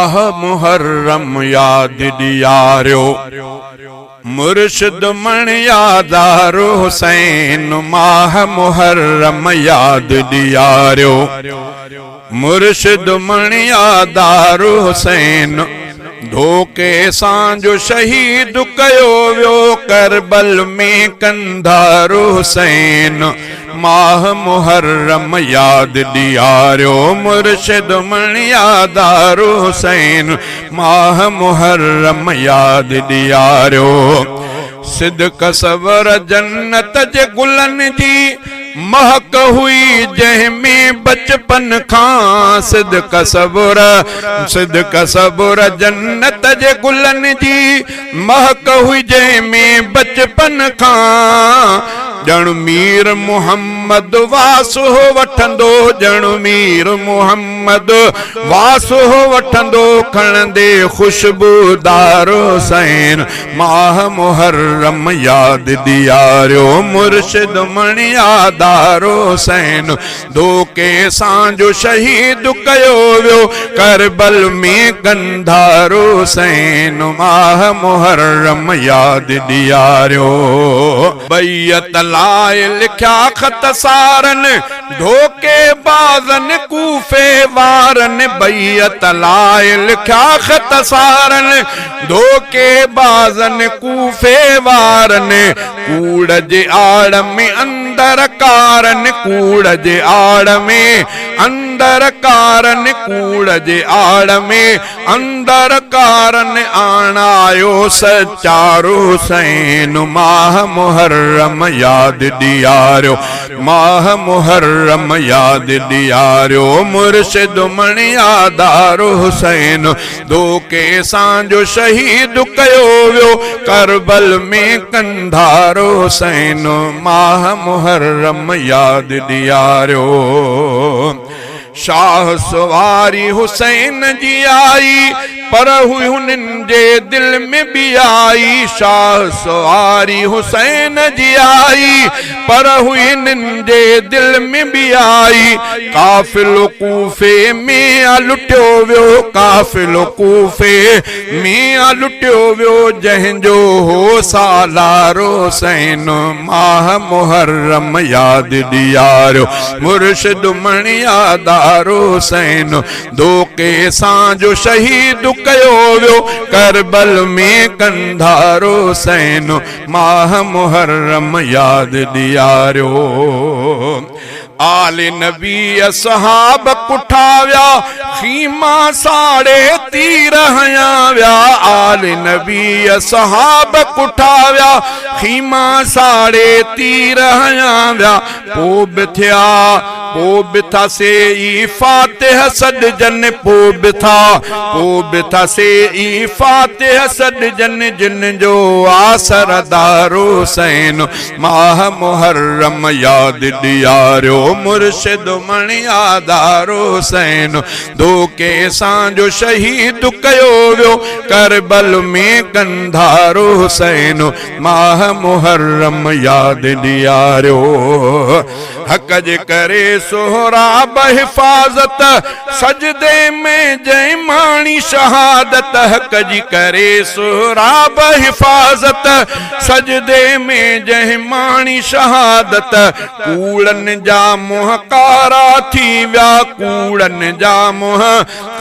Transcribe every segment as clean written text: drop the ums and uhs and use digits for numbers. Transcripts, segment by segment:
माह मुहर्रम याद दियारो मुर्शिद मन यादारो हुसैन माह मुहर्रम याद दियारो मुर्शिद मन यादारो हुसैन धोखे सां जो शहीद कयो वियो करबल में कंधारो हुसैन माह मुहर्रम याद दियारो मुर्शिद मन यादारो हुसैन माह मुहर्रम याद दियारो सिद्क सबर जन्नत जे गुलन जी महक हुई जंहिंमें बचपन खां सिद्क सबर जन्नत जे गुलन जी महक हुई जंहिंमें बचपन खां जण मीर मुहम्मद वासो वठंदो जण मीर मुहम्मद वासो वठंदो खणंदे खुशबूदार हुसैन माह मुहर्रम याद दियारो मुर्शिद मन यादारो हुसैन धोखे सां जो शहीद कयो वियो करबल में कंधारो हुसैन माह मुहर्रम याद दियारो बैयत लाए लिख्या खत सारन धोखे बाजन कूफे वारन बैयत लाए लिख्या खत सारन धोखे बाजन कूफे वारन कूड़ जे आड़ में अंदर कारन कूड़ जे आड़ में अंदर कारन कूड़ जे आड़ में अंदर कारन आणायो सच्चारो हुसैन माह मुहर्रम याद दियारो माह मुहर्रम याद दियारो मुर्शिद मन यादारो हुसैन धोखे सां जो शहीद कयो वियो करबल में कंधारो हुसैन माह मुहर्रम याद दियारो शाह सवारी हुसैन जी आई पर हुई हुननि जे दिल में भी आई शाह सवारी हुसैन जी आई पर हुई हुननि जे दिल में भी आई काफिलो कूफे में लुटियो वियो काफिलो कूफे में लुटियो वियो जंहिंजो हो सालारो हुसैन माह मुहर्रम याद दियारो मुर्शिद मन यादारो हुसैन धोखे सां जो शहीद कयो वियो करबल में कंधारो हुसैन माह मुहर्रम याद दियारो आले नबी असहाब कुठाव्या खीमा साड़े तीर हयाव्या आले नबी असहाब कुठाव्या खीमा साड़े तीर हयाव्या पोब था से ई फातिह सॾजन पोब था से ई फातिह सॾजन जिन जो आसरदारो हुसैन माह मुहर्रम याद दियारो मुर्शिद मन यादारो हुसैन धोखे सां जो शहीद कयो वियो करबल में कंधारो हुसैन माह मुहर्रम याद दियारो हक जे करे सोहराब हिफाजत सजदे में जय माणी शहादत हक जी करे सोहराब हिफाजत सजदे में जय माणी शहादत कूड़न जा मुँह कारा थी व्या कूड़न जा मुँह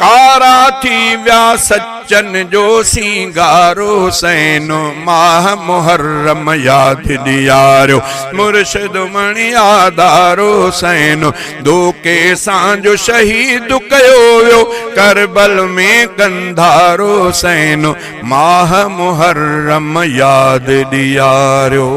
कारा थी व्या सच्चन जो सिंगारो हुसैन माह मुहर्रम याद दियारो मुर्शिद मन यादारो हुसैन धोखे सां जो शहीद कयो वियो करबल में कंधारो हुसैन माह मुहर्रम याद दियारो।